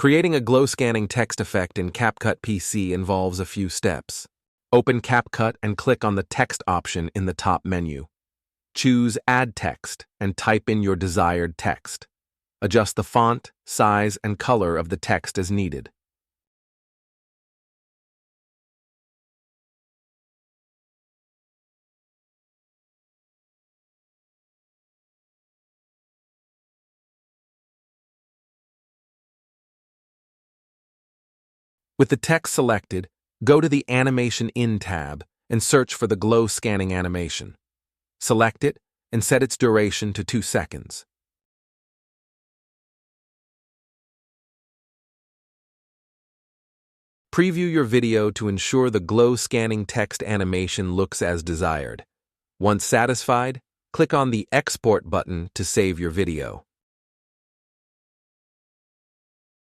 Creating a glow-scanning text effect in CapCut PC involves a few steps. Open CapCut and click on the text option in the top menu. Choose Add Text and type in your desired text. Adjust the font, size, and color of the text as needed. With the text selected, go to the Animation In tab and search for the glow scanning animation. Select it and set its duration to 2 seconds. Preview your video to ensure the glow scanning text animation looks as desired. Once satisfied, click on the Export button to save your video.